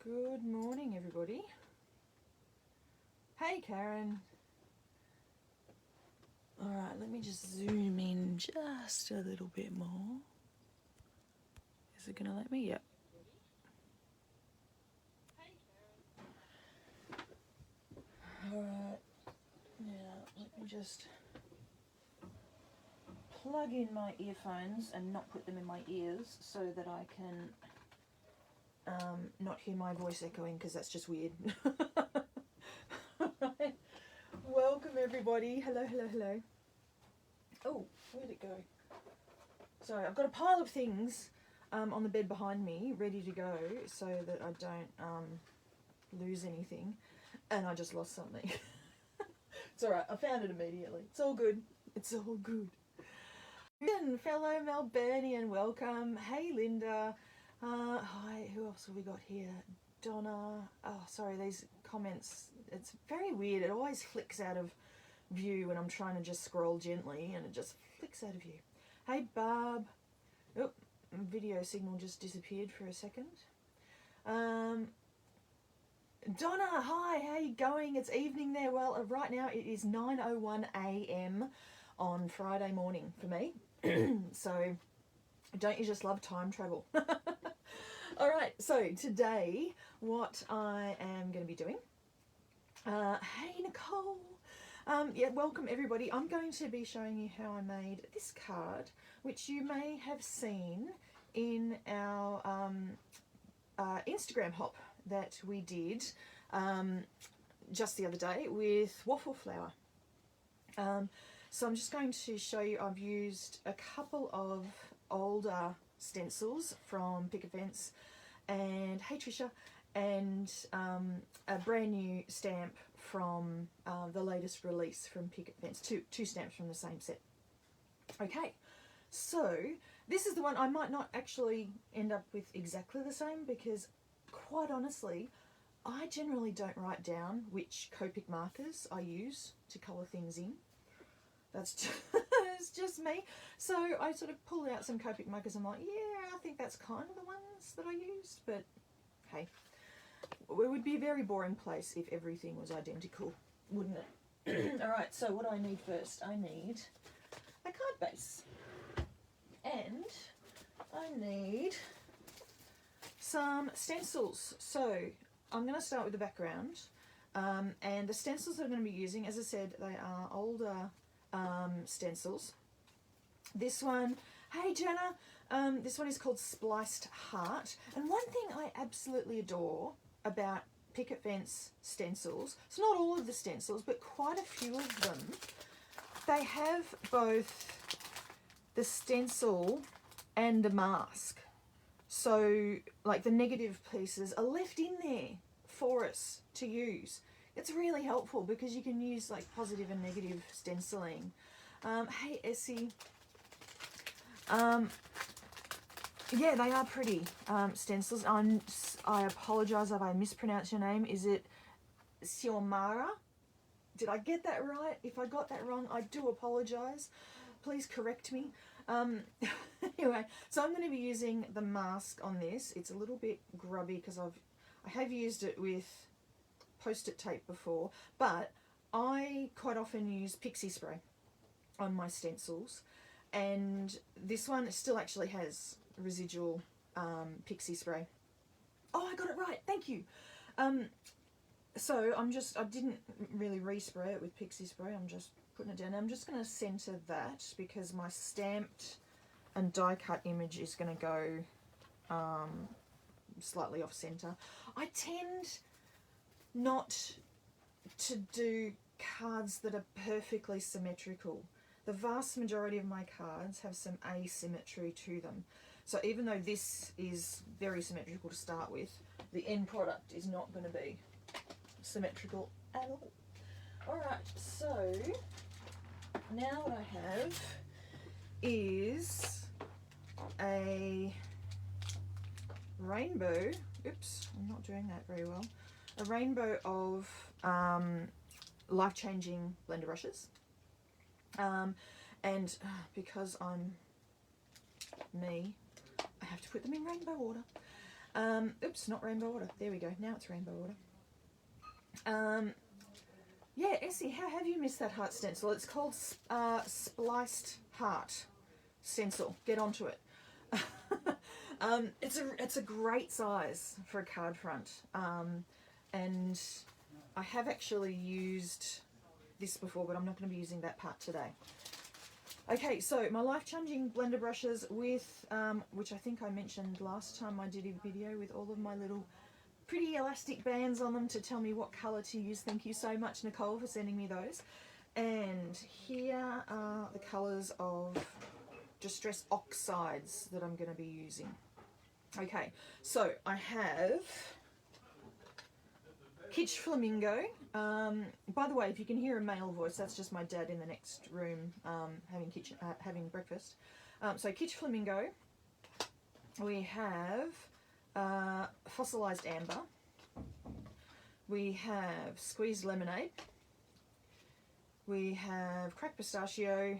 Good morning, everybody. Hey, Karen. All right, let me just zoom in just a little bit more. Is it going to let me? Yep. All right, now let me just plug in my earphones and not put them in my ears so that I can not hear my voice echoing, because that's just weird. Right. Welcome, everybody. Hello, hello, hello. Oh, where'd it go? Sorry, I've got a pile of things on the bed behind me, ready to go, so that I don't lose anything. And I just lost something. It's all right. I found it immediately. It's all good. It's all good. Fellow Melburnian, welcome. Hey, Linda. Hi. Who else have we got here? Donna. Oh, sorry. These comments. It's very weird. It always flicks out of view when I'm trying to just scroll gently, and it just flicks out of view. Hey, Barb. Oh, video signal just disappeared for a second. Donna, hi, how you going? It's evening there. Well, right now it is 9:01 a.m. on Friday morning for me. So, don't you just love time travel? All right, so today what I am going to be doing. Hey, Nicole. Yeah, welcome everybody. I'm going to be showing you how I made this card, which you may have seen in our Instagram hop that we did just the other day with waffle flour. So I'm just going to show you, I've used a couple of older stencils from Picket and hey Trisha, and a brand new stamp from the latest release from Picket two stamps from the same set. Okay, so this is the one. I might not actually end up with exactly the same, because quite honestly, I generally don't write down which Copic markers I use to colour things in. That's just me. So I sort of pulled out some Copic markers. I'm like, yeah, I think that's kind of the ones that I used. But hey, it would be a very boring place if everything was identical, wouldn't it? All right, so what do I need first? I need a card base. And I need some stencils. So I'm going to start with the background. And the stencils that I'm going to be using, as I said, they are older stencils. This one, hey Jenna, this one is called Spliced Heart. And one thing I absolutely adore about Picket Fence stencils, it's not all of the stencils, but quite a few of them, they have both the stencil and the mask. So like the negative pieces are left in there for us to use. It's really helpful because you can use like positive and negative stenciling. Hey Essie. Yeah, they are pretty stencils. I apologise if I mispronounce your name. Is it Xiomara? Did I get that right? If I got that wrong, I do apologise. Please correct me. Anyway, so I'm going to be using the mask on this. It's a little bit grubby because I have used it with post-it tape before, but I quite often use pixie spray on my stencils, and this one still actually has residual pixie spray. Oh, I got it right, thank you. So I didn't really respray it with pixie spray, I'm just putting it down. I'm just going to center that because my stamped and die cut image is going to go slightly off center. I tend not to do cards that are perfectly symmetrical. The vast majority of my cards have some asymmetry to them. So even though this is very symmetrical to start with, the end product is not going to be symmetrical at all. Alright, so now what I have is a rainbow. Oops, I'm not doing that very well. A rainbow of life-changing blender brushes. And because I'm me, I have to put them in rainbow order. Oops, not rainbow water. There we go. Now it's rainbow water. Yeah, Essie, how have you missed that heart stencil? It's called Spliced Heart Stencil. Get onto it. It's a great size for a card front. And I have actually used this before, but I'm not going to be using that part today. Okay, so my life-changing blender brushes with, which I think I mentioned last time I did a video with all of my little pretty elastic bands on them to tell me what colour to use. Thank you so much, Nicole, for sending me those. And here are the colours of Distress Oxides that I'm going to be using. Okay, so I have Kitsch Flamingo. By the way, if you can hear a male voice, that's just my dad in the next room having breakfast. So Kitsch Flamingo. We have Fossilized Amber. We have Squeezed Lemonade. We have Cracked Pistachio.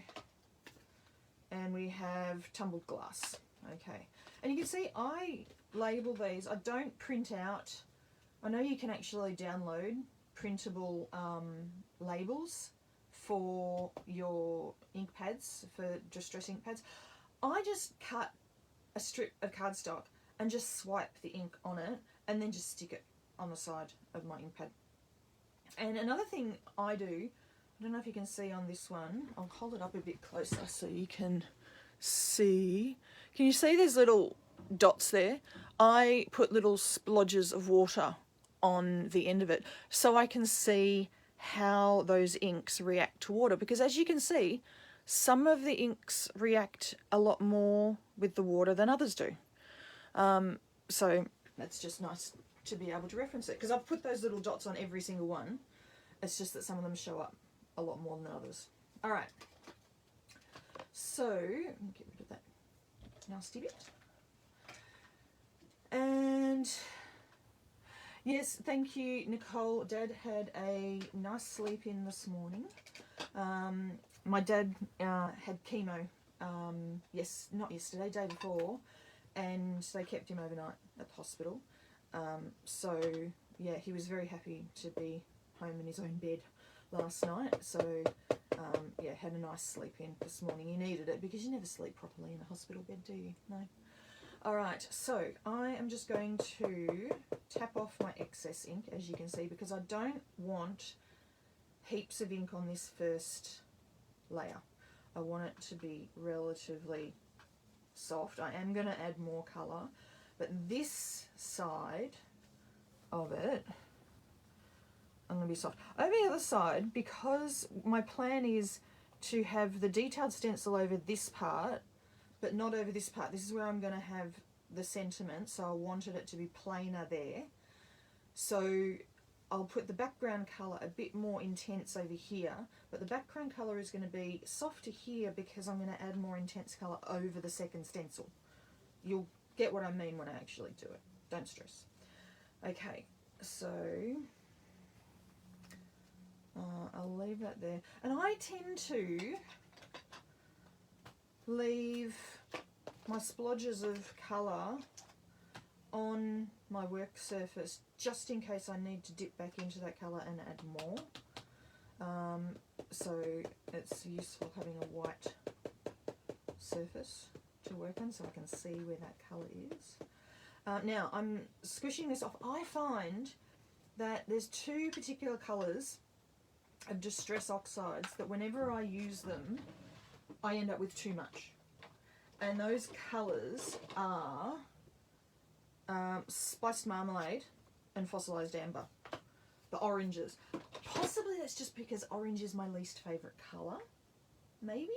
And we have Tumbled Glass. Okay. And you can see I label these. I don't print out. I know you can actually download printable labels for your ink pads, for distress ink pads. I just cut a strip of cardstock and just swipe the ink on it and then just stick it on the side of my ink pad. And another thing I do, I don't know if you can see on this one, I'll hold it up a bit closer so you can see. Can you see these little dots there? I put little splodges of water on the end of it so I can see how those inks react to water, because as you can see, some of the inks react a lot more with the water than others do. So that's just nice to be able to reference it, because I've put those little dots on every single one. It's just that some of them show up a lot more than others. All right, so let me get rid of that nasty bit. And yes, thank you, Nicole. Dad had a nice sleep in this morning. My dad had chemo, yes, not yesterday, day before, and they kept him overnight at the hospital. So yeah, he was very happy to be home in his own bed last night. So yeah, had a nice sleep in this morning. He needed it because you never sleep properly in a hospital bed, do you? No. All right, so I am just going to tap off my excess ink, as you can see, because I don't want heaps of ink on this first layer. I want it to be relatively soft. I am going to add more colour, but this side of it, I'm going to be soft. Over the other side, because my plan is to have the detailed stencil over this part, but not over this part. This is where I'm going to have the sentiment, so I wanted it to be plainer there. So I'll put the background colour a bit more intense over here, but the background colour is going to be softer here because I'm going to add more intense colour over the second stencil. You'll get what I mean when I actually do it. Don't stress. Okay, so I'll leave that there. And I tend to leave my splodges of colour on my work surface just in case I need to dip back into that colour and add more. So it's useful having a white surface to work on so I can see where that colour is. Now I'm squishing this off. I find that there's two particular colours of Distress Oxides that whenever I use them, I end up with too much. And those colours are Spiced Marmalade and Fossilized Amber, the oranges. Possibly that's just because orange is my least favourite colour, maybe?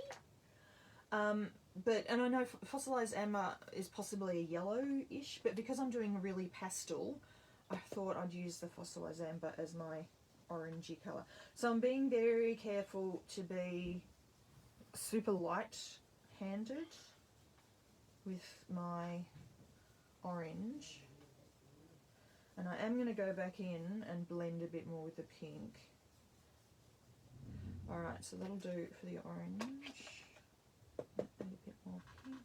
And I know Fossilized Amber is possibly a yellowish, but because I'm doing really pastel, I thought I'd use the Fossilized Amber as my orangey colour. So I'm being very careful to be super light-handed with my orange, and I am going to go back in and blend a bit more with the pink. Alright, so that'll do for the orange. Add a bit more pink.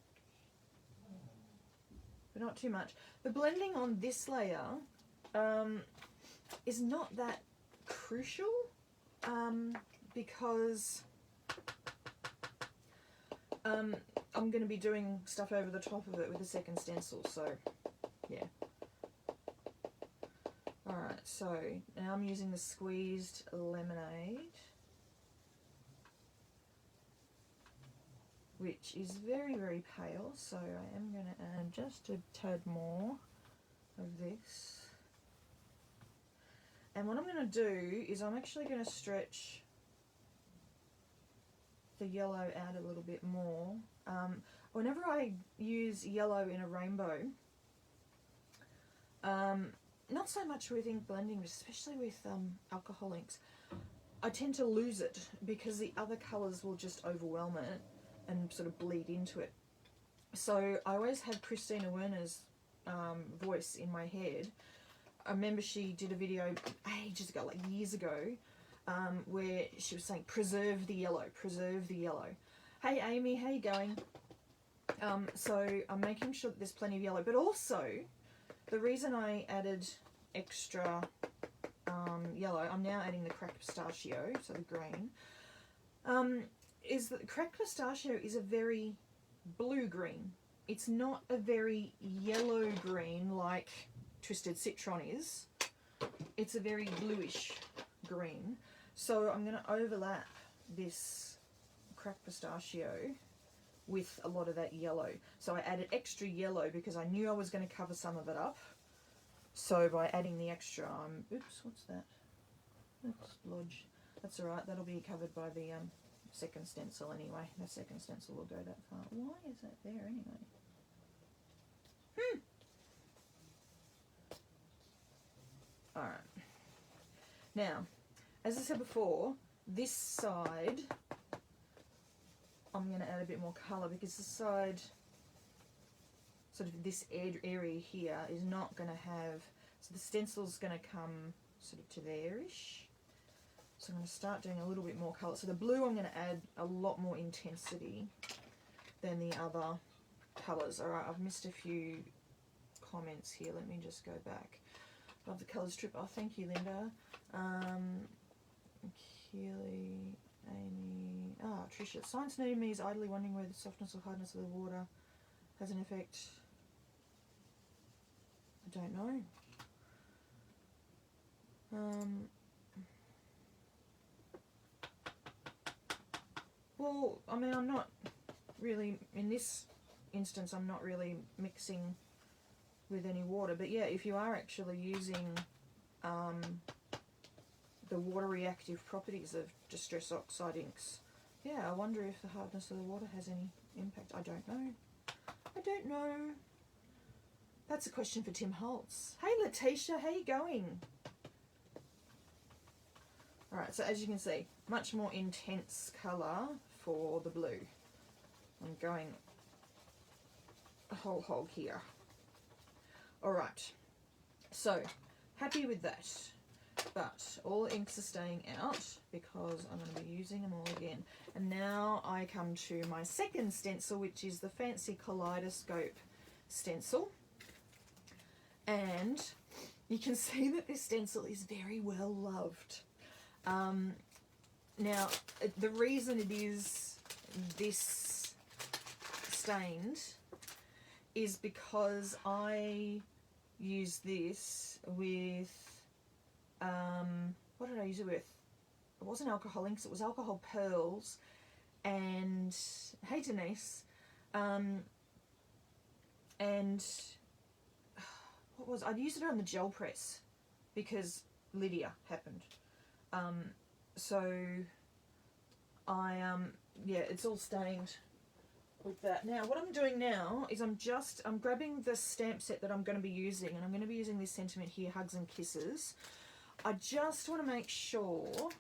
but not too much. The blending on this layer is not that crucial because I'm going to be doing stuff over the top of it with the second stencil, so yeah. Alright, so now I'm using the squeezed lemonade, which is very, very pale, so I am going to add just a tad more of this. And what I'm going to do is I'm actually going to stretch the yellow out a little bit more. Whenever I use yellow in a rainbow, not so much with ink blending, but especially with alcohol inks, I tend to lose it because the other colours will just overwhelm it and sort of bleed into it. So I always have Christina Werner's voice in my head. I remember she did a video ages ago, like years ago, where she was saying, preserve the yellow, preserve the yellow. Hey Amy, how you going? So I'm making sure that there's plenty of yellow, but also the reason I added extra yellow, I'm now adding the cracked pistachio, so the green, is that cracked pistachio is a very blue green. It's not a very yellow green like Twisted Citron is. It's a very bluish green. So I'm going to overlap this cracked pistachio with a lot of that yellow. So I added extra yellow because I knew I was going to cover some of it up. So by adding the extra, oops, what's that? That's lodge. That's alright, that'll be covered by the second stencil anyway. The second stencil will go that far. Why is that there anyway? Alright. Now, as I said before, this side, I'm going to add a bit more colour because the side, sort of this area here, is not going to have, so the stencil's going to come sort of to there-ish. So I'm going to start doing a little bit more colour. So the blue I'm going to add a lot more intensity than the other colours. Alright, I've missed a few comments here. Let me just go back. Love the colours trip. Oh, thank you, Linda. Keely, Amy. Tricia. Science needing me is idly wondering whether the softness or hardness of the water has an effect. I don't know. Well, I mean, I'm not really, in this instance, I'm not really mixing with any water, but yeah, if you are actually using the water reactive properties of Distress Oxide inks, yeah, I wonder if the hardness of the water has any impact. I don't know. I don't know. That's a question for Tim Holtz. Hey Letitia, how you going? Alright, so as you can see, much more intense colour for the blue. I'm going a whole hog here. Alright, so happy with that, but all the inks are staying out because I'm going to be using them all again. And now I come to my second stencil, which is the Fancy Kaleidoscope stencil. And you can see that this stencil is very well loved. Now, the reason it is this stained is because I use this with, what did I use it with? It wasn't alcohol inks, it was alcohol pearls, and, hey Denise, and what was, I'd used it on the gel press because Lydia happened. So I, yeah, it's all stained with that. Now, what I'm doing now is I'm grabbing the stamp set that I'm going to be using, and I'm going to be using this sentiment here, Hugs and Kisses. I just want to make sure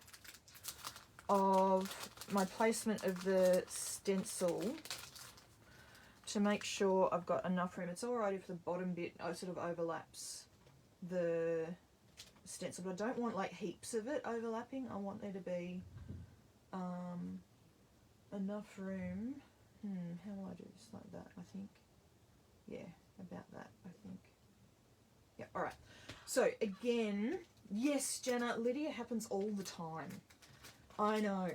of my placement of the stencil to make sure I've got enough room. It's alright if the bottom bit sort of overlaps the stencil, but I don't want like heaps of it overlapping. I want there to be enough room. How will I do this? Like that, I think. Yeah, about that, I think. Yeah, all right. So again, yes, Jenna, Lydia happens all the time. I know.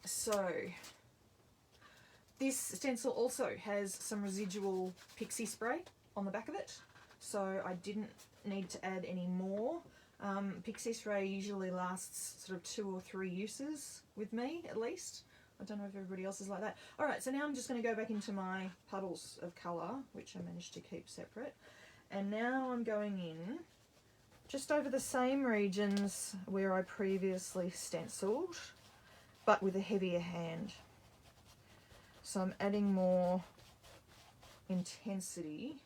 So this stencil also has some residual pixie spray on the back of it, so I didn't need to add any more. Pixie spray usually lasts sort of 2 or 3 uses with me, at least. I don't know if everybody else is like that. Alright, so now I'm just going to go back into my puddles of colour, which I managed to keep separate. And now I'm going in just over the same regions where I previously stenciled, but with a heavier hand. So I'm adding more intensity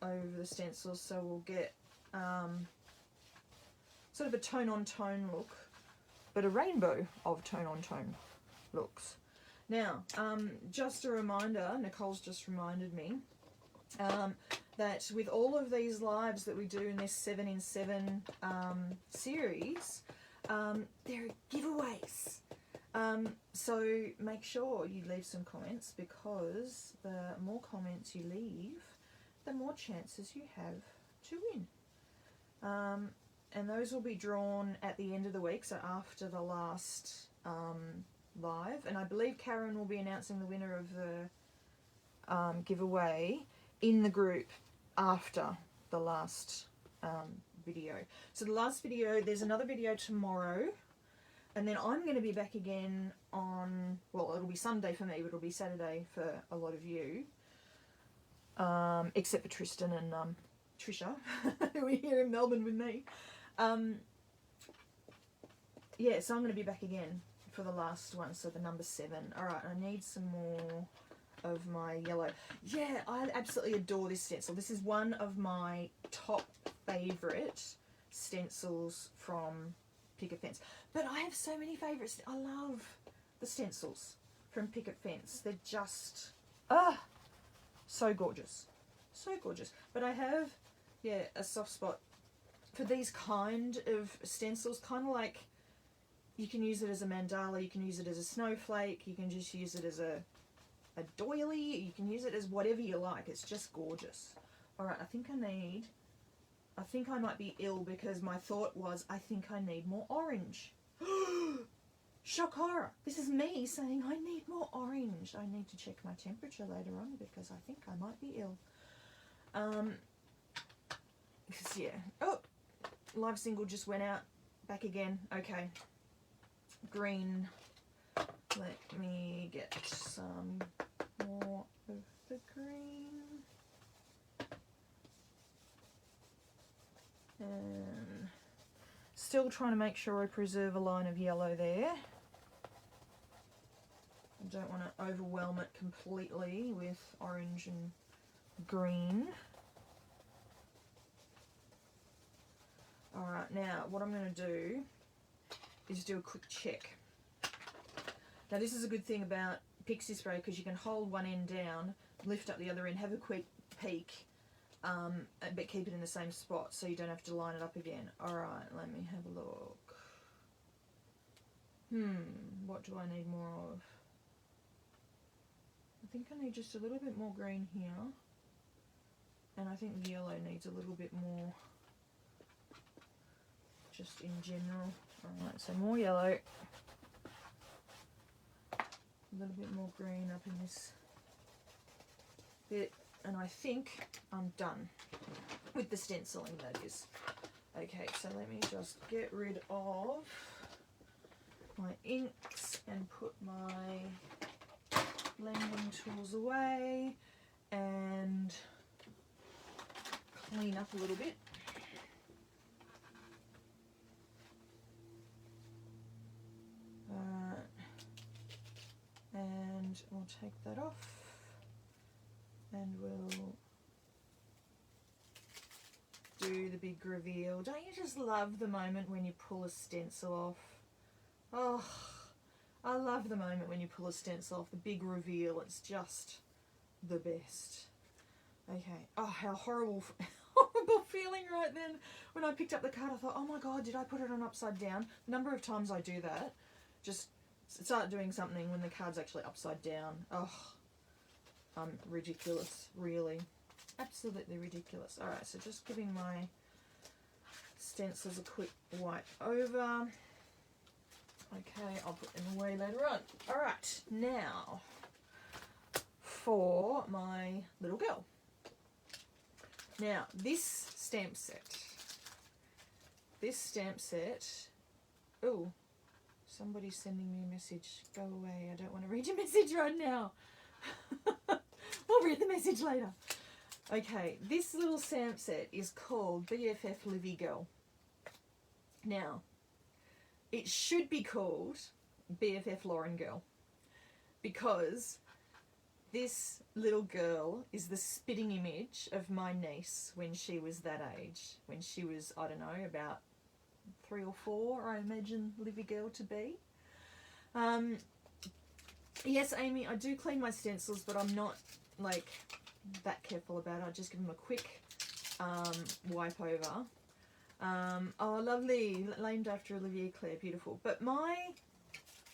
over the stencil, so we'll get sort of a tone-on-tone look, but a rainbow of tone-on-tone looks. Now, just a reminder, Nicole's just reminded me, that with all of these lives that we do in this 7 in 7 series, there are giveaways. So make sure you leave some comments, because the more comments you leave, the more chances you have to win. And those will be drawn at the end of the week, so after the last live. And I believe Karen will be announcing the winner of the giveaway in the group after the last video. So the last video, there's another video tomorrow, and then I'm going to be back again on, well, it'll be Sunday for me, but it'll be Saturday for a lot of you, except for Tristan and Trisha, who are here in Melbourne with me. Yeah, so I'm going to be back again for the last one, so the number 7. Alright, I need some more of my yellow. Yeah, I absolutely adore this stencil. This is one of my top favourite stencils from Picket Fence. But I have so many favourites. I love the stencils from Picket Fence. They're just, so gorgeous. So gorgeous. But I have, yeah, a soft spot for these kind of stencils, kind of like, you can use it as a mandala, you can use it as a snowflake, you can just use it as a doily, you can use it as whatever you like. It's just gorgeous. Alright, I think I might be ill, because my thought was, I think I need more orange. Shock horror. This is me saying I need more orange. I need to check my temperature later on, because I think I might be ill. Because, yeah. Oh, live single just went out. Back again. Okay. Green. Let me get some more of the green. And still trying to make sure I preserve a line of yellow there. I don't want to overwhelm it completely with orange and green. Alright, now what I'm going to do is do a quick check. Now this is a good thing about pixie spray, because you can hold one end down, lift up the other end, have a quick peek, but keep it in the same spot so you don't have to line it up again. Alright, let me have a look. What do I need more of? I think I need just a little bit more green here, and I think the yellow needs a little bit more just in general. Alright, so more yellow, a little bit more green up in this bit, and I think I'm done with the stenciling, that is. Okay, so let me just get rid of my inks and put my blending tools away and clean up a little bit. And we'll take that off, and we'll do the big reveal. Don't you just love the moment when you pull a stencil off? Oh, I love the moment when you pull a stencil off, the big reveal. It's just the best. Okay. Oh, how horrible feeling right then. When I picked up the card, I thought, oh my God, did I put it on upside down? The number of times I do that, just start doing something when the card's actually upside down. Oh, ridiculous, really. Absolutely ridiculous. Alright, so just giving my stencils a quick wipe over. Okay, I'll put them away later on. Alright, now for my little girl. Now, this stamp set, oh, somebody's sending me a message. Go away, I don't want to read your message right now. We'll read the message later. Okay, this little stamp set is called BFF Livy Girl. Now, it should be called BFF Lauren Girl, because this little girl is the spitting image of my niece when she was that age. When she was, I don't know, about 3 or 4, I imagine Livy Girl to be. Yes, Amy, I do clean my stencils, but I'm not, like, that careful about it. I just give them a quick wipe over. Oh, lovely. Named after Olivia Clare. Beautiful. But my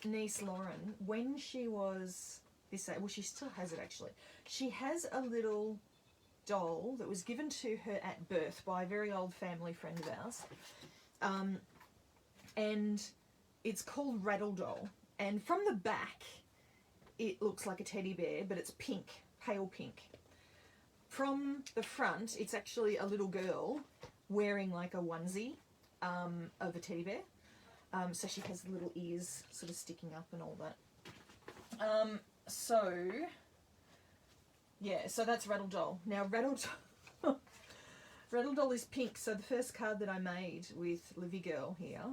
niece Lauren, when she was this age, well, she still has it actually. She has a little doll that was given to her at birth by a very old family friend of ours. And it's called Rattle Doll. And from the back, it looks like a teddy bear, but it's pink, pale pink. From the front, it's actually a little girl wearing like a onesie of a teddy bear. So she has little ears sort of sticking up and all that. So, yeah, so that's Rattle Doll. Now, Rattle Doll is pink. So the first card that I made with Livy Girl here,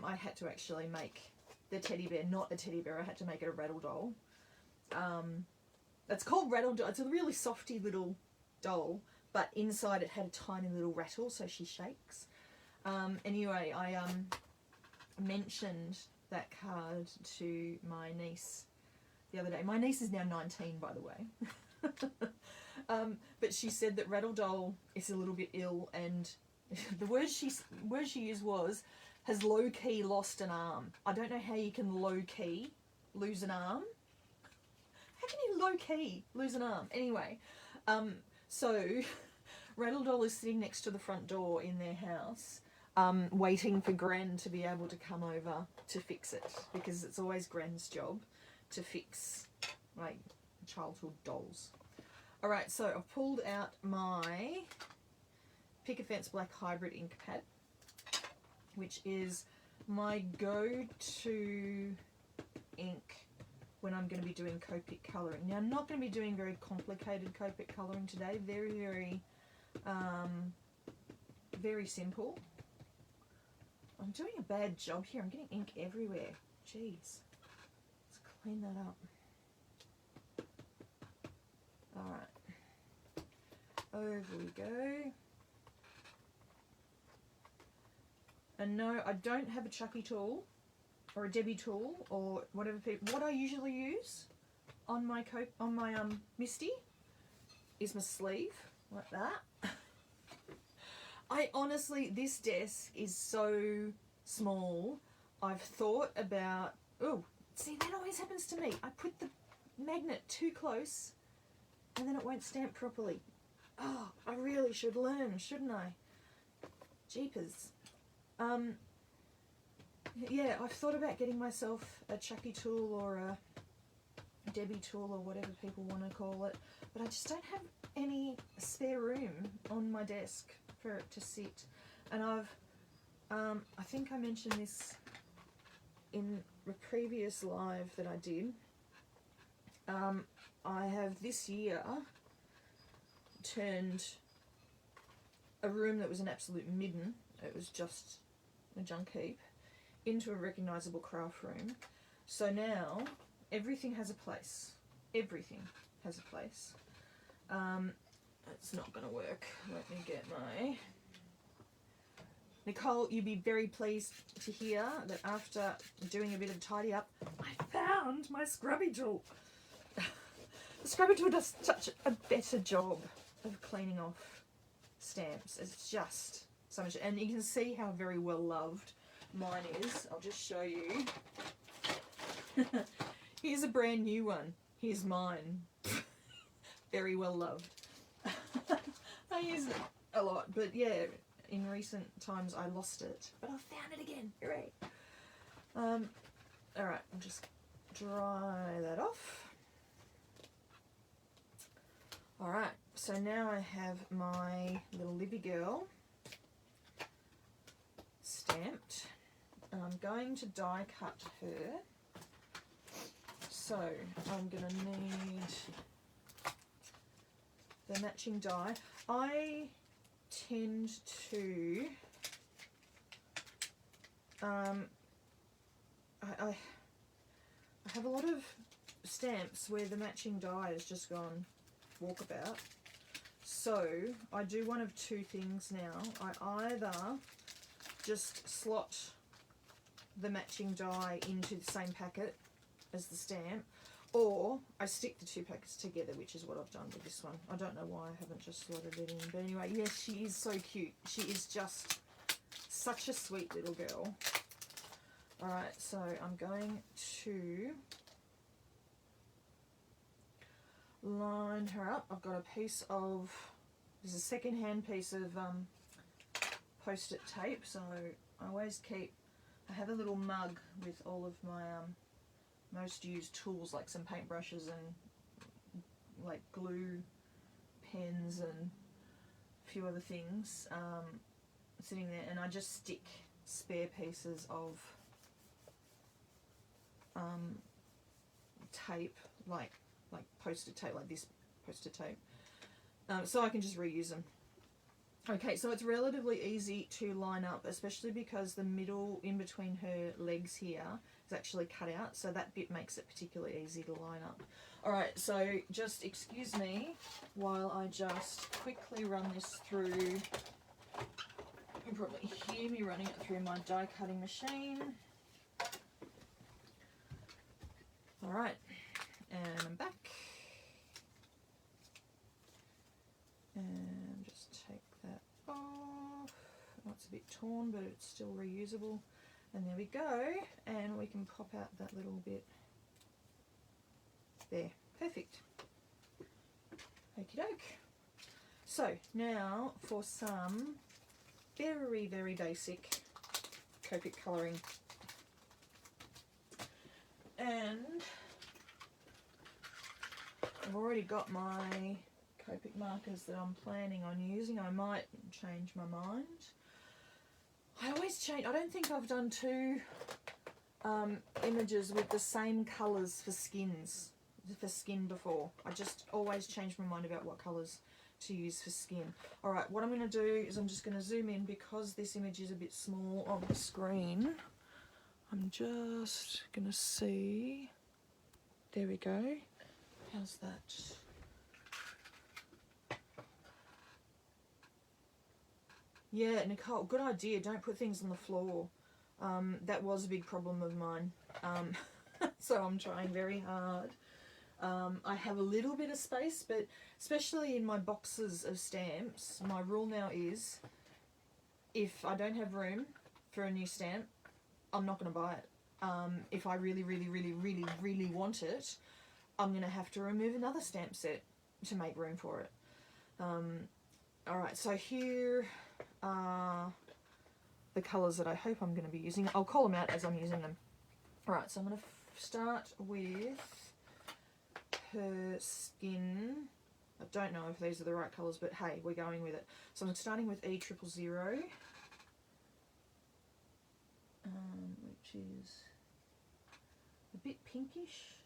I had to actually make the teddy bear, not a teddy bear. I had to make it a Rattle Doll. It's called Rattle Doll. It's a really softy little doll, but inside it had a tiny little rattle, so she shakes. Anyway, I mentioned that card to my niece the other day. My niece is now 19, by the way. But she said that Rattle Doll is a little bit ill, and the word she used was, has low-key lost an arm. I don't know how you can low-key lose an arm. How can you low-key lose an arm? Anyway, so Rattle Doll is sitting next to the front door in their house, waiting for Gran to be able to come over to fix it, because it's always Gran's job to fix, like, childhood dolls. Alright, so I've pulled out my Picket Black Hybrid ink pad, which is my go-to ink when I'm going to be doing Copic Coloring. Now, I'm not going to be doing very complicated Copic Coloring today. Very, very simple. I'm doing a bad job here. I'm getting ink everywhere. Jeez. Let's clean that up. Alright. Over we go. And no, I don't have a Chucky tool or a Debbie tool or whatever people. What I usually use on my Misty is my sleeve, like that. I honestly, this desk is so small. I've thought about, oh, see, that always happens to me. I put the magnet too close and then it won't stamp properly. Oh, I really should learn, shouldn't I? Jeepers. Yeah, I've thought about getting myself a Chucky tool or a Debbie tool or whatever people want to call it, but I just don't have any spare room on my desk for it to sit. And I think I mentioned this in the previous live that I did. I have this year turned a room that was an absolute midden, it was just a junk heap, into a recognisable craft room. So now everything has a place. Everything has a place. It's not going to work. Let me get my... Nicole, you'd be very pleased to hear that after doing a bit of tidy up, I found my scrubby tool. The scrubby tool does such a better job of cleaning off stamps. It's just so much, and you can see how very well loved mine is. I'll just show you. Here's a brand new one. Here's mine. very well loved. I use it a lot, but yeah, in recent times I lost it, but I found it again. Hooray! All right, I'll just dry that off. All right, so now I have my little Livy girl stamped, and I'm going to die cut her. So I'm going to need the matching die. I tend to I have a lot of stamps where the matching die has just gone walkabout. So I do one of two things now. I either just slot the matching die into the same packet as the stamp, or I stick the two packets together, which is what I've done with this one. I don't know why I haven't just slotted it in, but anyway, yes, she is so cute. She is just such a sweet little girl. Alright, so I'm going to line her up. I've got a piece of, this is a second-hand piece of post-it tape, so I always keep, I have a little mug with all of my most used tools, like some paintbrushes and like glue pens and a few other things sitting there, and I just stick spare pieces of tape, like post-it tape, like this post-it tape, so I can just reuse them. Okay, so it's relatively easy to line up, especially because the middle in between her legs here is actually cut out, so that bit makes it particularly easy to line up. Alright, so just excuse me while I just quickly run this through. You can probably hear me running it through my die cutting machine. Alright, and I'm back. And just take that off. Oh, it's a bit torn, but it's still reusable. And there we go. And we can pop out that little bit there. Perfect. Okie doke. So now for some very, very basic Copic colouring. And I've already got my Copic markers that I'm planning on using. I might change my mind. I always change. I don't think I've done two images with the same colours for skin before. I just always change my mind about what colours to use for skin. Alright, what I'm going to do is I'm just going to zoom in because this image is a bit small on the screen. I'm just going to see. There we go. How's that? Yeah, Nicole, good idea. Don't put things on the floor. That was a big problem of mine. So I'm trying very hard. I have a little bit of space, but especially in my boxes of stamps, my rule now is if I don't have room for a new stamp, I'm not going to buy it. If I really, really, really, really, really want it, I'm going to have to remove another stamp set to make room for it. Alright, so here are the colours that I hope I'm going to be using. I'll call them out as I'm using them. Alright, so I'm going to start with her skin. I don't know if these are the right colours, but hey, we're going with it. So I'm starting with E000, which is a bit pinkish.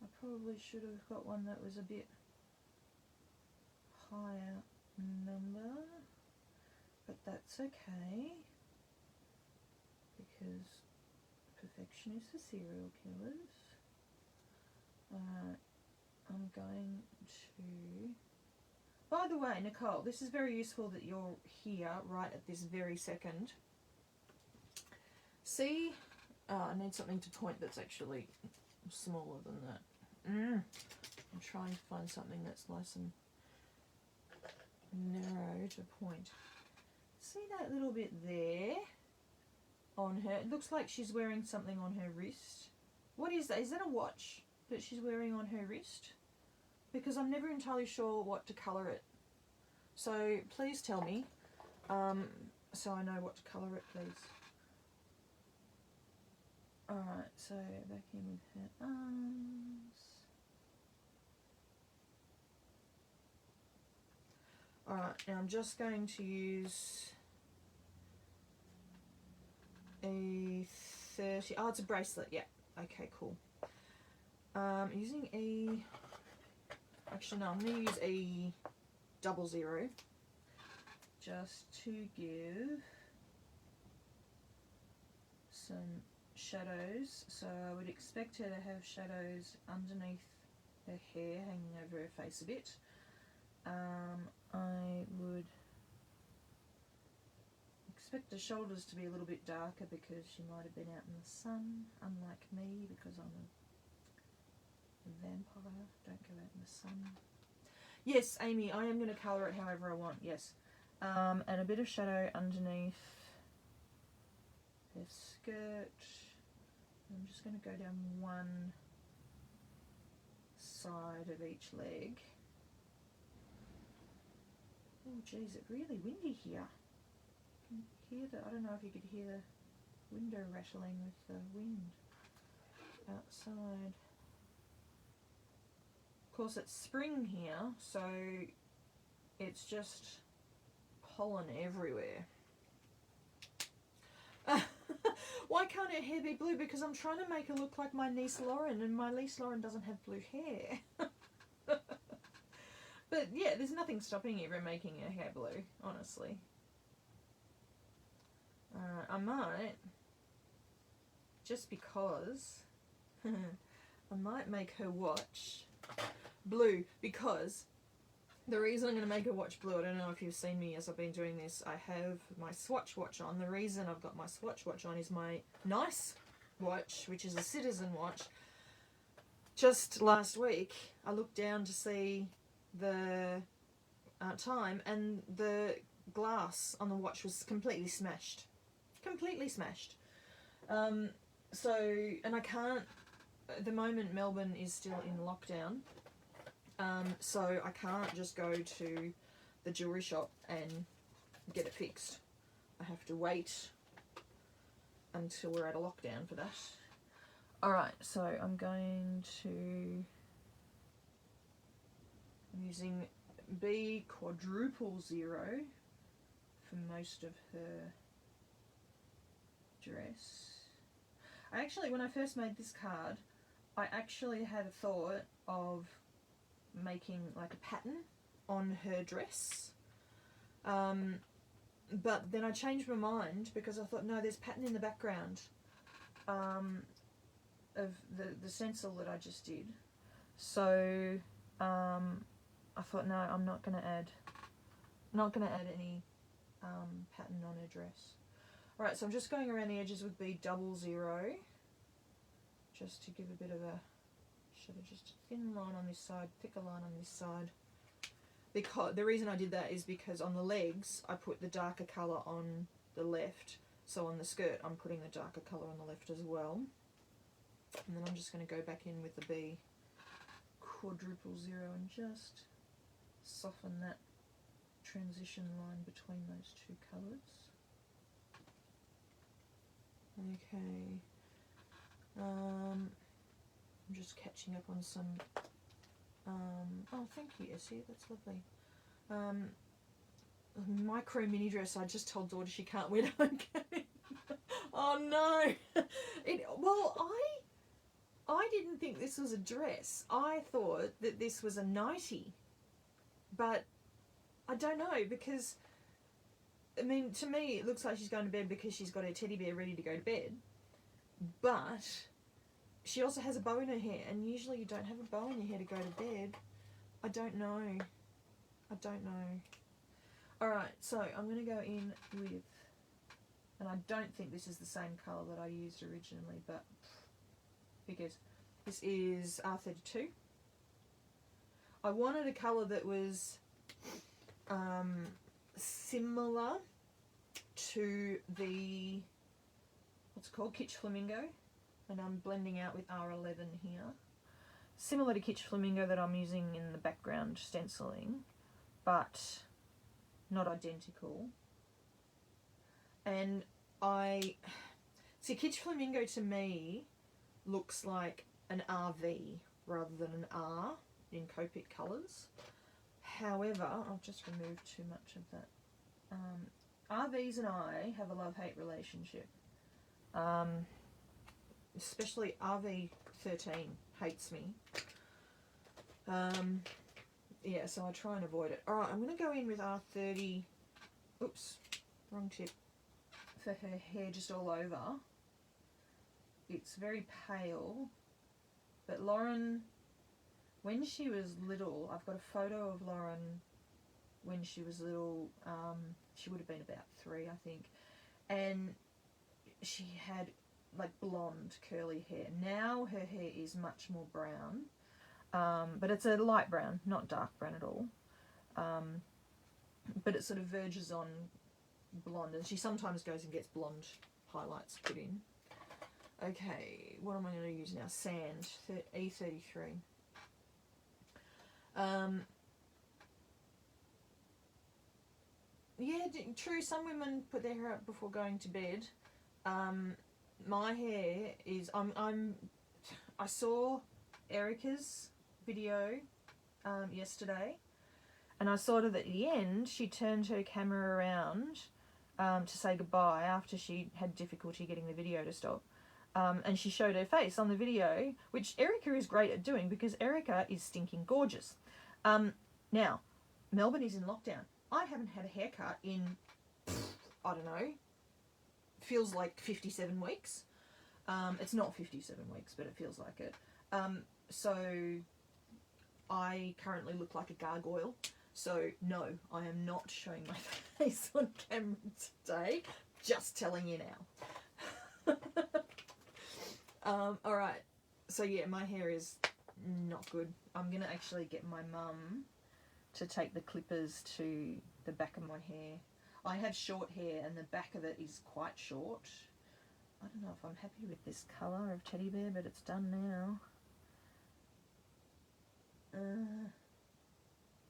I probably should have got one that was a bit higher number, but that's okay because perfection is for serial killers. I'm going to, by the way, Nicole, this is very useful that you're here right at this very second. See, I need something to point that's actually smaller than that. I'm trying to find something that's nice and narrow to point. See that little bit there on her? It looks like she's wearing something on her wrist. What is that? Is that a watch that she's wearing on her wrist? because I'm never entirely sure what to colour it. So please tell me, so I know what to colour it, please. Alright, so back in with her arms. Alright, now I'm just going to use a 30, oh it's a bracelet, yeah, okay, cool. Using a, actually no, I'm going to use a 00 just to give some shadows. So I would expect her to have shadows underneath her hair, hanging over her face a bit. I would expect the shoulders to be a little bit darker because she might have been out in the sun, unlike me because I'm a vampire, don't go out in the sun. Yes, Amy, I am going to colour it however I want, yes. And a bit of shadow underneath her skirt. I'm just going to go down one side of each leg. Oh geez, it's really windy here. You can hear I don't know if you could hear the window rattling with the wind outside. Of course it's spring here, so it's just pollen everywhere. Why can't her hair be blue? Because I'm trying to make her look like my niece Lauren, and my niece Lauren doesn't have blue hair. But yeah, there's nothing stopping you from making her hair blue, honestly. I might, just because, I might make her watch blue, because the reason I'm going to make her watch blue, I don't know if you've seen me as I've been doing this, I have my Swatch watch on. The reason I've got my Swatch watch on is my nice watch, which is a Citizen watch. Just last week, I looked down to see the time, and the glass on the watch was completely smashed. Completely smashed. So, and I can't, at the moment Melbourne is still in lockdown, so I can't just go to the jewellery shop and get it fixed. I have to wait until we're out of lockdown for that. Alright, so I'm using B quadruple 0 for most of her dress. When I first made this card, I actually had a thought of making like a pattern on her dress. But then I changed my mind because I thought, no, there's pattern in the background of the stencil that I just did. So I thought, no, I'm not going to add any pattern on her dress. Alright, so I'm just going around the edges with B00, just to give a bit of a shadow, just a thin line on this side, thicker line on this side. Because the reason I did that is because on the legs I put the darker colour on the left, so on the skirt I'm putting the darker colour on the left as well. And then I'm just going to go back in with the B quadruple 0 and just soften that transition line between those two colours. Okay, I'm just catching up on some, oh thank you Essie, that's lovely. Micro mini dress, I just told daughter she can't wear to homecoming. Oh no! Well, I didn't think this was a dress. I thought that this was a nightie. But I don't know, because I mean, to me it looks like she's going to bed because she's got her teddy bear ready to go to bed. But she also has a bow in her hair, and usually you don't have a bow in your hair to go to bed. I don't know. I don't know. Alright, so I'm going to go in with, and I don't think this is the same colour that I used originally, but who cares? This is R32. I wanted a colour that was similar to the, what's it called, Kitsch Flamingo, and I'm blending out with R11 here. similar to Kitsch Flamingo that I'm using in the background stenciling, but not identical. And I see Kitsch Flamingo to me looks like an RV rather than an R in Copic colours. However, I've just removed too much of that. RVs and I have a love-hate relationship. Especially RV13 hates me. Yeah, so I try and avoid it. Alright, I'm going to go in with R30. Oops, wrong tip. For her hair just all over. It's very pale. But Lauren, when she was little, I've got a photo of Lauren when she was little. She would have been about 3, I think. And she had like blonde curly hair. Now her hair is much more brown. But it's a light brown, not dark brown at all. But it sort of verges on blonde, and she sometimes goes and gets blonde highlights put in. Okay, what am I going to use now? Sand, E33. Yeah, true, some women put their hair up before going to bed. My hair is, I saw Erica's video yesterday, and I saw that at the end she turned her camera around to say goodbye after she had difficulty getting the video to stop, and she showed her face on the video, which Erica is great at doing because Erica is stinking gorgeous. Now, Melbourne is in lockdown. I haven't had a haircut in, I don't know, feels like 57 weeks. It's not 57 weeks, but it feels like it. So I currently look like a gargoyle. So no, I am not showing my face on camera today. Just telling you now. Alright, so yeah, my hair is not good. I'm going to actually get my mum to take the clippers to the back of my hair. I have short hair and the back of it is quite short. I don't know if I'm happy with this colour of teddy bear, but it's done now.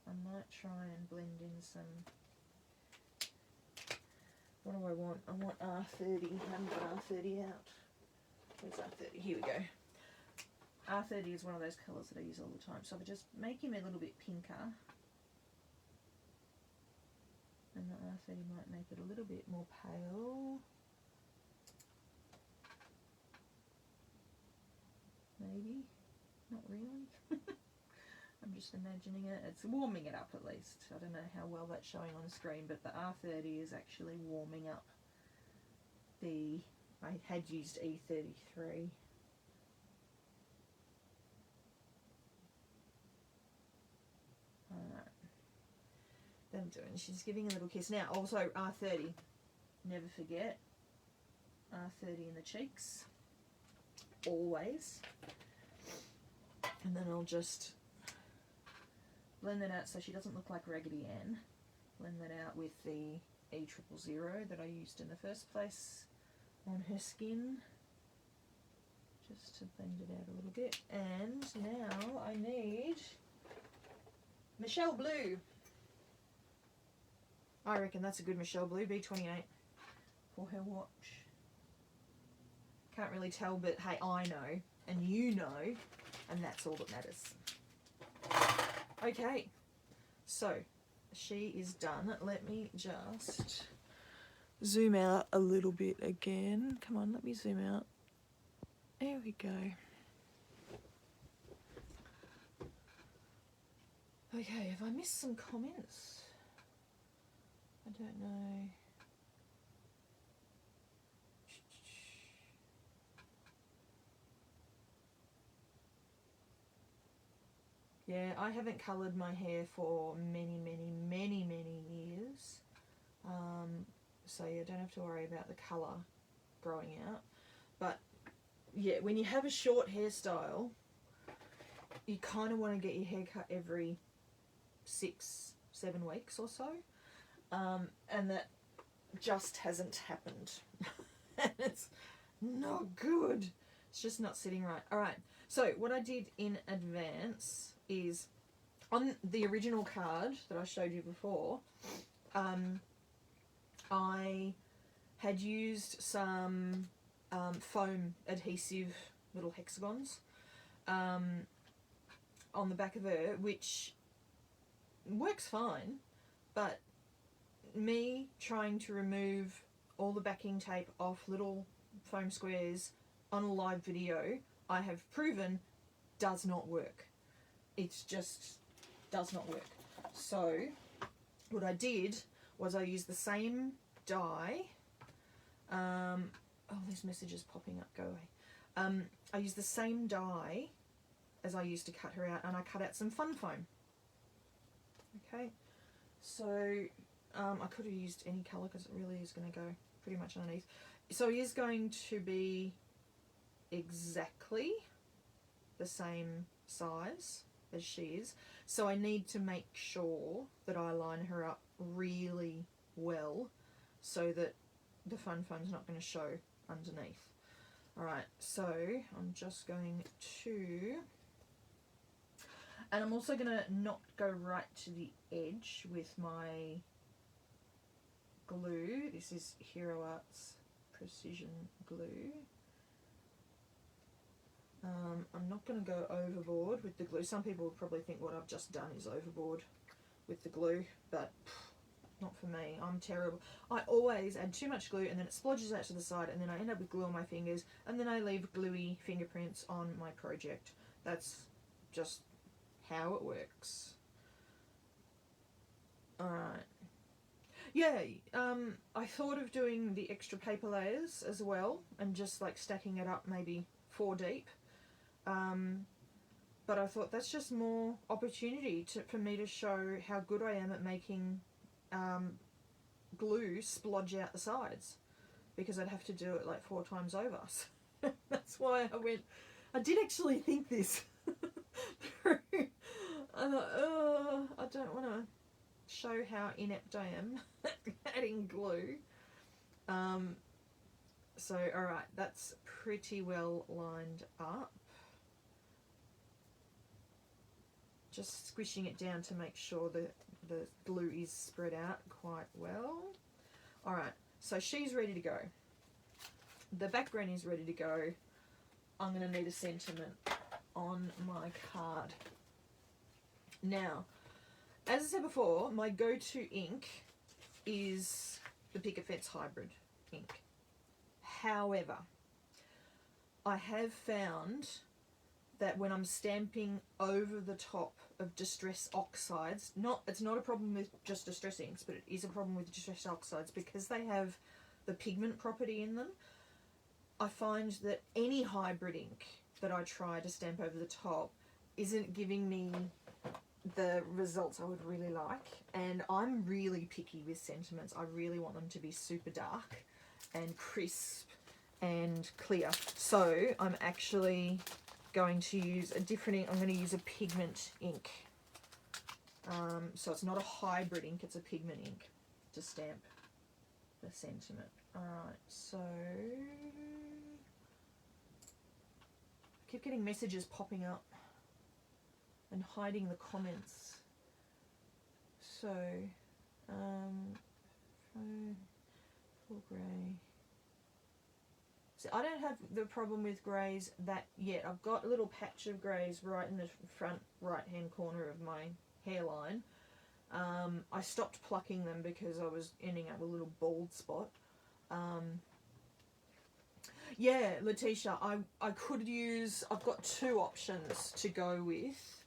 I might try and blend in some... What do I want? I want R30. I haven't got R30 out. Where's R30? Here we go. R30 is one of those colours that I use all the time. So if I just make him a little bit pinker, and the R30 might make it a little bit more pale. Maybe. Not really. I'm just imagining it. It's warming it up at least. I don't know how well that's showing on the screen, but the R30 is actually warming up the... I had used E33. Alright. That'll do it. She's giving a little kiss. Now, also R30. Never forget. R30 in the cheeks. Always. And then I'll just blend that out so she doesn't look like Raggedy Ann. Blend that out with the E000 that I used in the first place on her skin. Just to blend it out a little bit. And now I need Michelle Blue. I reckon that's a good Michelle Blue, B28, for her watch. Can't really tell, but hey, I know, and you know, and that's all that matters. Okay, so she is done. Let me just zoom out a little bit again. Come on, let me zoom out. There we go. Okay, have I missed some comments? I don't know. Yeah, I haven't coloured my hair for many years. So you don't have to worry about the colour growing out. But yeah, when you have a short hairstyle, you kind of want to get your hair cut every 6-7 weeks or so. And that just hasn't happened. And it's not good. It's just not sitting right. Alright, So what I did in advance is, on the original card that I showed you before, I had used some foam adhesive little hexagons on the back of her, which works fine, but me trying to remove all the backing tape off little foam squares on a live video, I have proven does not work. It just does not work. So what I did was I used the same die. Oh, there's messages popping up, go away. I used the same die as I used to cut her out, and I cut out some fun foam. Okay, so I could have used any colour because it really is going to go pretty much underneath. So he is going to be exactly the same size as she is. So I need to make sure that I line her up really well so that the fun foam's not going to show underneath. Alright, so I'm just going to... And I'm also going to not go right to the edge with my glue. This is Hero Arts Precision Glue. I'm not going to go overboard with the glue. Some people would probably think what I've just done is overboard with the glue, but not for me. I'm terrible. I always add too much glue and then it splodges out to the side, and then I end up with glue on my fingers, and then I leave gluey fingerprints on my project. That's just how it works. Alright. Yeah, I thought of doing the extra paper layers as well and just like stacking it up maybe 4 deep. But I thought that's just more opportunity for me to show how good I am at making glue splodge out the sides, because I'd have to do it like 4 times over. So that's why I did actually think this through. I thought, oh, I don't want to show how inept I am adding glue. So alright, that's pretty well lined up. Just squishing it down to make sure that the glue is spread out quite well. Alright, so she's ready to go. The background is ready to go. I'm going to need a sentiment on my card. Now, as I said before, my go-to ink is the Picket Hybrid ink. However, I have found that when I'm stamping over the top of distress oxides, it's not a problem with just distress inks, but it is a problem with distress oxides because they have the pigment property in them. I find that any hybrid ink that I try to stamp over the top isn't giving me the results I would really like, and I'm really picky with sentiments. I really want them to be super dark and crisp and clear. So I'm actually going to use a different ink. I'm going to use a pigment ink. So it's not a hybrid ink, it's a pigment ink to stamp the sentiment. Alright, so I keep getting messages popping up and hiding the comments. So, full grey. So I don't have the problem with greys that yet. I've got a little patch of greys right in the front right hand corner of my hairline. I stopped plucking them because I was ending up with a little bald spot. Yeah, Letitia, I could use, I've got 2 options to go with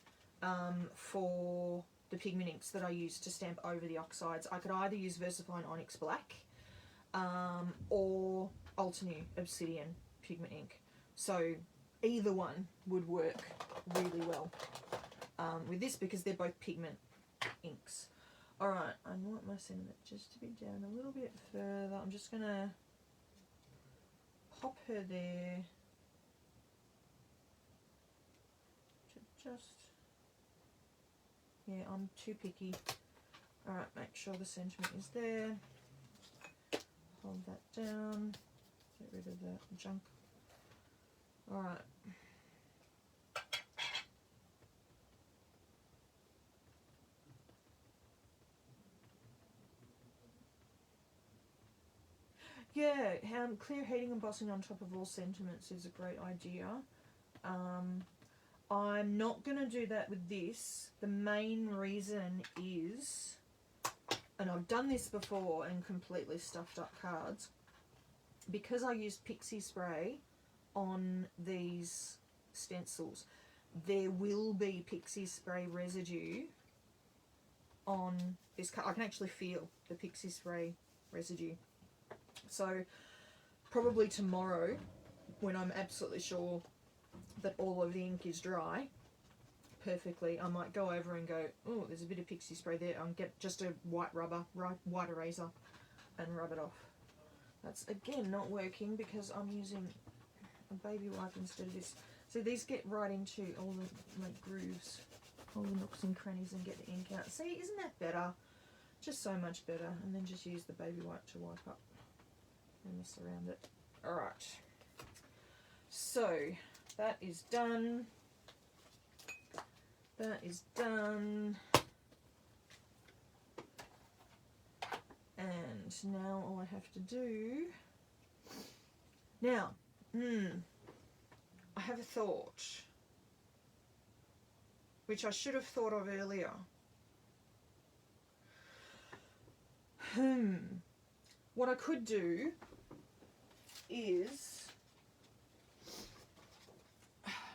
for the pigment inks that I use to stamp over the oxides. I could either use VersaFine Onyx Black or Ultimu Obsidian pigment ink. So either one would work really well with this because they're both pigment inks. Alright, I want my sentiment just to be down a little bit further. I'm just going to pop her there to just... Yeah, I'm too picky. Alright, make sure the sentiment is there. Hold that down. Get rid of that junk. Alright. Yeah, clear heating embossing on top of all sentiments is a great idea. I'm not going to do that with this. The main reason is, and I've done this before and completely stuffed up cards, because I used pixie spray on these stencils, there will be pixie spray residue on this card. I can actually feel the pixie spray residue. So probably tomorrow, when I'm absolutely sure that all of the ink is dry perfectly, I might go over and go, oh, there's a bit of pixie spray there. I'll get just a white eraser and rub it off. That's again not working because I'm using a baby wipe instead of this. So these get right into all the like grooves, all the nooks and crannies, and get the ink out. See, isn't that better? Just so much better. And then just use the baby wipe to wipe up and mess around it. Alright. So that is done. That is done. And now all I have to do... Now, I have a thought, which I should have thought of earlier. What I could do is,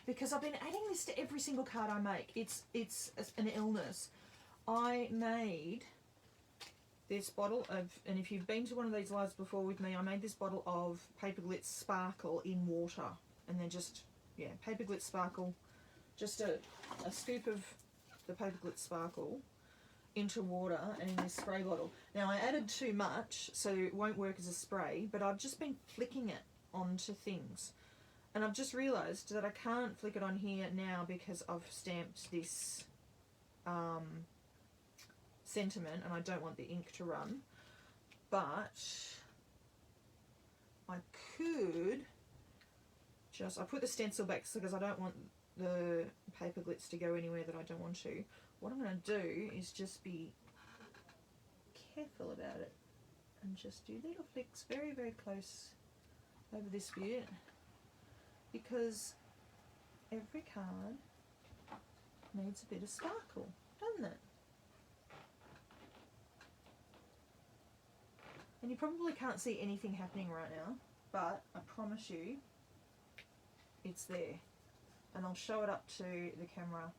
because I've been adding this to every single card I make, it's an illness. I made this bottle of, and if you've been to one of these lives before with me, I made this bottle of Paper Glitz Sparkle in water, and then just, yeah, Paper Glitz Sparkle, just a scoop of the Paper Glitz Sparkle into water and in this spray bottle. Now I added too much, so it won't work as a spray, but I've just been flicking it onto things. And I've just realised that I can't flick it on here now because I've stamped this sentiment and I don't want the ink to run. But I could just, I put the stencil back because I don't want the paper glitz to go anywhere that I don't want to. What I'm going to do is just be careful about it and just do little flicks very, very close over this bit, because every card needs a bit of sparkle, doesn't it? And you probably can't see anything happening right now, but I promise you it's there. And I'll show it up to the camera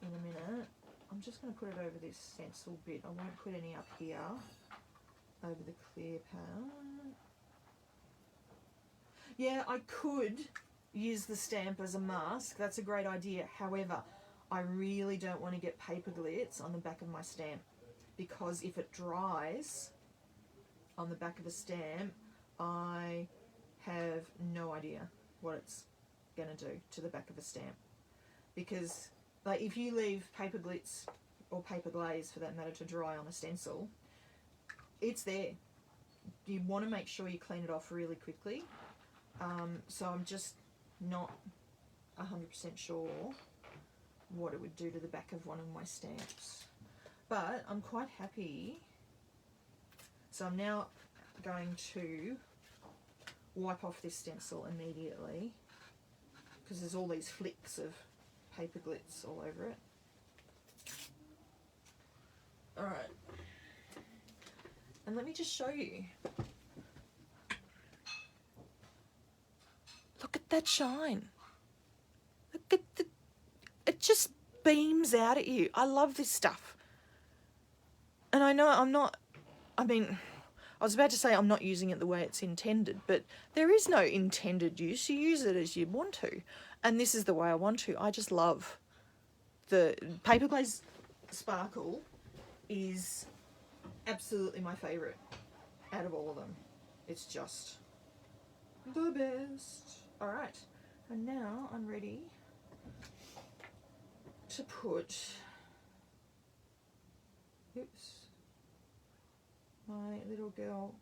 in a minute. I'm just going to put it over this stencil bit. I won't put any up here over the clear pad. Yeah, I could use the stamp as a mask. That's a great idea. However, I really don't want to get paper glitz on the back of my stamp, because if it dries on the back of a stamp, I have no idea what it's going to do to the back of a stamp. Because like, if you leave paper glitz or paper glaze for that matter to dry on a stencil, it's there. You want to make sure you clean it off really quickly. So I'm just not 100% sure what it would do to the back of one of my stamps. But I'm quite happy. So I'm now going to wipe off this stencil immediately, because there's all these flicks of paper glitz all over it. Alright. And let me just show you. Look at that shine. Look at the... It just beams out at you. I love this stuff. And I know I'm not... I mean, I was about to say I'm not using it the way it's intended, but there is no intended use. You use it as you want to. And this is the way I want to. I just love the paper glaze sparkle is absolutely my favourite out of all of them. It's just the best. Alright, and now I'm ready to put, oops, my little girl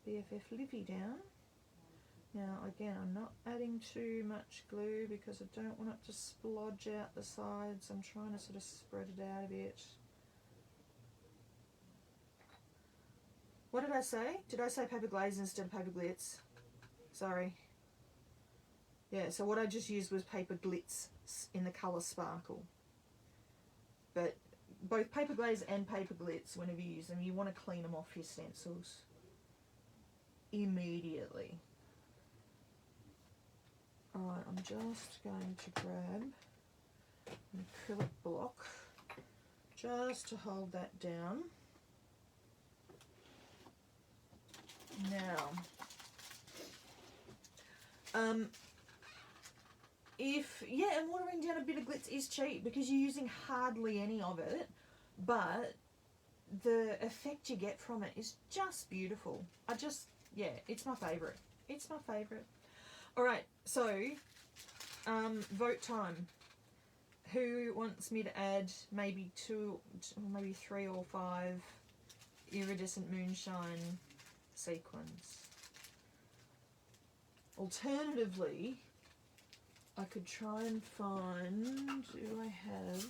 BFF Livy down. Now again, I'm not adding too much glue because I don't want it to splodge out the sides. I'm trying to sort of spread it out a bit. What did I say? Did I say paper glaze instead of paper glitz? Sorry. Yeah, so what I just used was paper glitz in the colour Sparkle. But both paper glaze and paper glitz, whenever you use them, you want to clean them off your stencils immediately. Alright, I'm just going to grab an acrylic block just to hold that down. Now, and watering down a bit of glitz is cheap because you're using hardly any of it, but the effect you get from it is just beautiful. It's my favourite. It's my favourite. Alright, so, vote time. Who wants me to add maybe 2, maybe 3 or 5 iridescent moonshine sequins? Alternatively, I could try and find, do I have,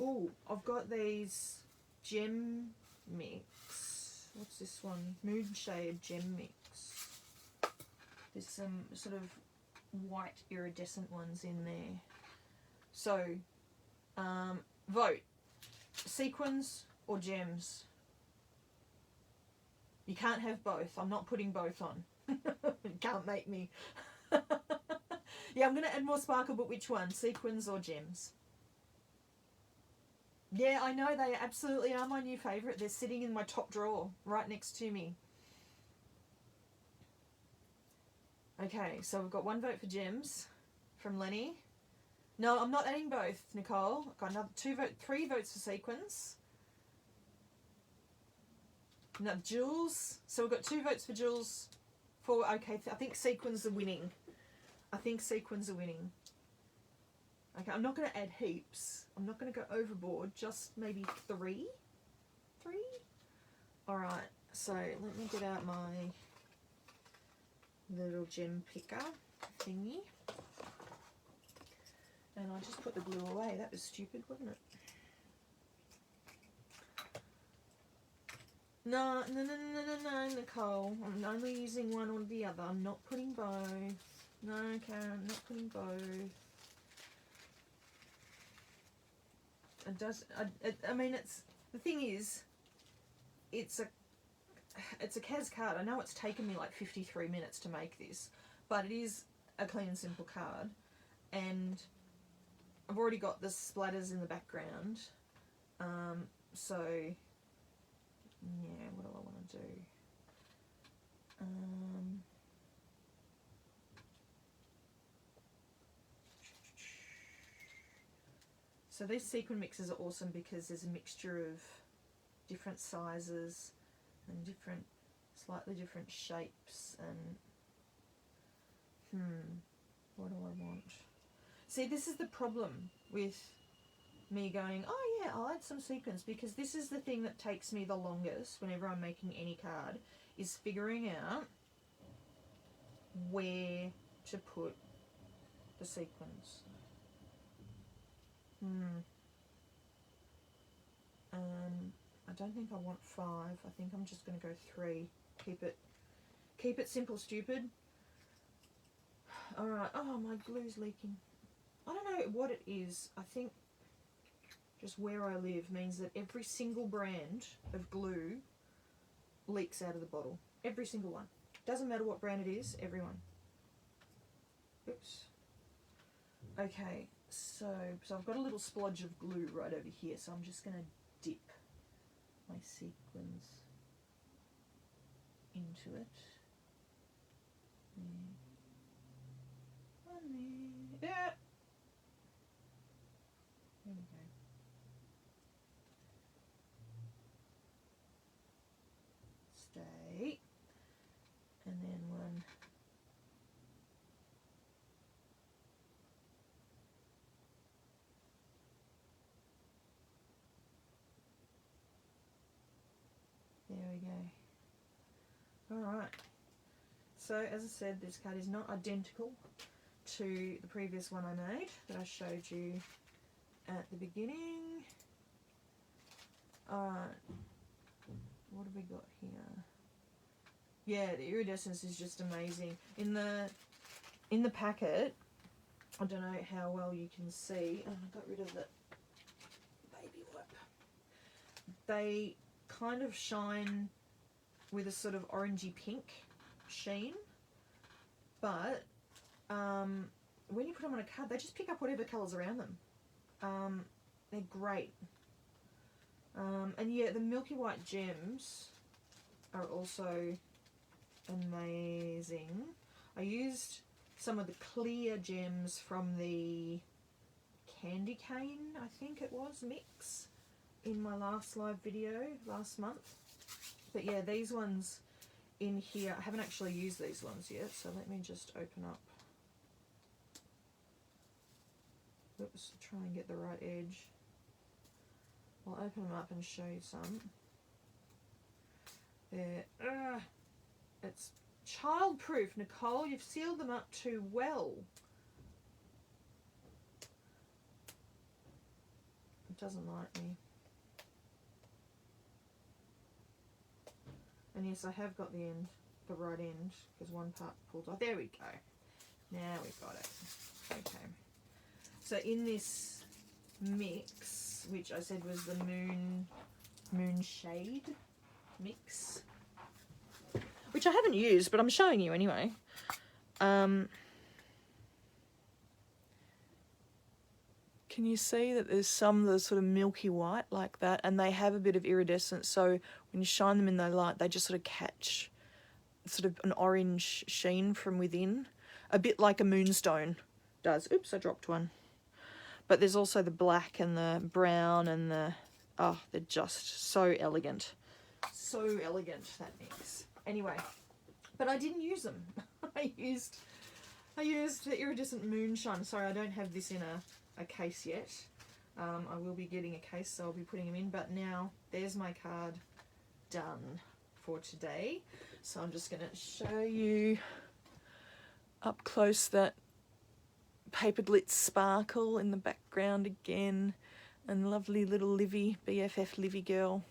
oh, I've got these gem mix. What's this one? Moonshade gem mix. There's some sort of white iridescent ones in there. So, vote. Sequins or gems? You can't have both. I'm not putting both on. Can't make me. Yeah, I'm going to add more sparkle, but which one? Sequins or gems? Yeah, I know, they absolutely are my new favourite. They're sitting in my top drawer, right next to me. Okay, so we've got 1 vote for gems from Lenny. No, I'm not adding both, Nicole. I've got another 3 votes for sequins. Now, Jules. So we've got 2 votes for Jules. Okay, I think sequins are winning. Okay, I'm not going to add heaps. I'm not going to go overboard. Just maybe 3? 3? Alright, so let me get out my little gem picker thingy. And I just put the glue away. That was stupid, wasn't it? No, Nicole. I'm only using one or the other. I'm not putting both. No, Karen, I'm not putting both. It does. I mean, it's the thing is, it's a Kaz card. I know it's taken me like 53 minutes to make this, but it is a clean and simple card, and I've already got the splatters in the background. So yeah, what do I want to do? So these sequin mixes are awesome because there's a mixture of different sizes and slightly different shapes and what do I want? See, this is the problem with me going, oh yeah, I'll add some sequins, because this is the thing that takes me the longest whenever I'm making any card, is figuring out where to put the sequins. I don't think I want 5. I think I'm just going to go 3. Keep it simple, stupid. Alright, oh, my glue's leaking. I don't know what it is. I think just where I live means that every single brand of glue leaks out of the bottle. Every single one. Doesn't matter what brand it is, everyone. Oops. Okay, so I've got a little splodge of glue right over here, so I'm just going to dip my sequins into it. Yeah. There we go. Stay. And then one. There we go. Alright. So, as I said, this card is not identical to the previous one I made that I showed you at the beginning. what have we got here? Yeah, the iridescence is just amazing. In the packet, I don't know how well you can see. Oh, I got rid of the baby wipe. They kind of shine with a sort of orangey pink sheen, but when you put them on a card, they just pick up whatever colours around them. They're great. And yeah, the milky white gems are also amazing. I used some of the clear gems from the candy cane, I think it was, mix in my last live video last month. But yeah, these ones in here, I haven't actually used these ones yet, so let me just open up. Oops, try and get the right edge. I'll open them up and show you some. There. It's childproof, Nicole. You've sealed them up too well. It doesn't like me. And yes, I have got the right end, because one part pulled off. There we go. Now we've got it. Okay. So in this mix, which I said was the moon shade mix, which I haven't used, but I'm showing you anyway. Can you see that there's some that are sort of milky white like that, and they have a bit of iridescence, so when you shine them in the light, they just sort of catch sort of an orange sheen from within, a bit like a moonstone does. Oops, I dropped one. But there's also the black and the brown and the, oh, they're just so elegant. So elegant, that mix. Anyway, but I didn't use them. I used the iridescent moonshine. Sorry, I don't have this in a case yet. I will be getting a case, so I'll be putting them in. But now there's my card done for today. So I'm just going to show you up close that paper glitz sparkle in the background again, and lovely little Livy, BFF Livy girl,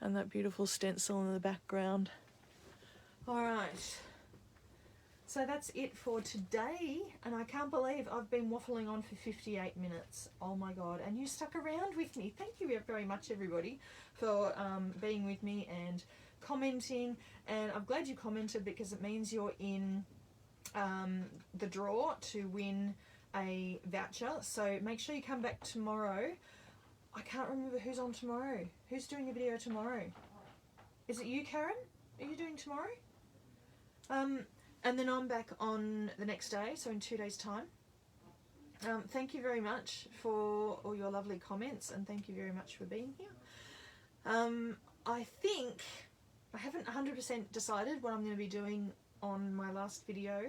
and that beautiful stencil in the background. Alright, so that's it for today, and I can't believe I've been waffling on for 58 minutes. Oh my god, and you stuck around with me. Thank you very much, everybody, for being with me and commenting, and I'm glad you commented, because it means you're in the draw to win a voucher. So make sure you come back tomorrow. I can't remember who's on tomorrow. Who's doing a video tomorrow? Is it you, Karen? Are you doing tomorrow? And then I'm back on the next day, so in 2 days' time. Thank you very much for all your lovely comments, and thank you very much for being here. I think I haven't 100% decided what I'm going to be doing on my last video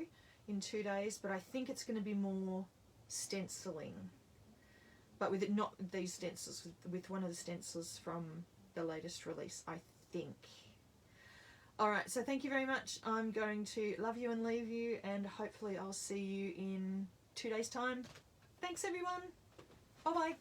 in 2 days, but I think it's going to be more stenciling, but with it, not these stencils, with one of the stencils from the latest release, I think. Alright, so thank you very much. I'm going to love you and leave you, and hopefully I'll see you in 2 days' time. Thanks everyone. Bye bye.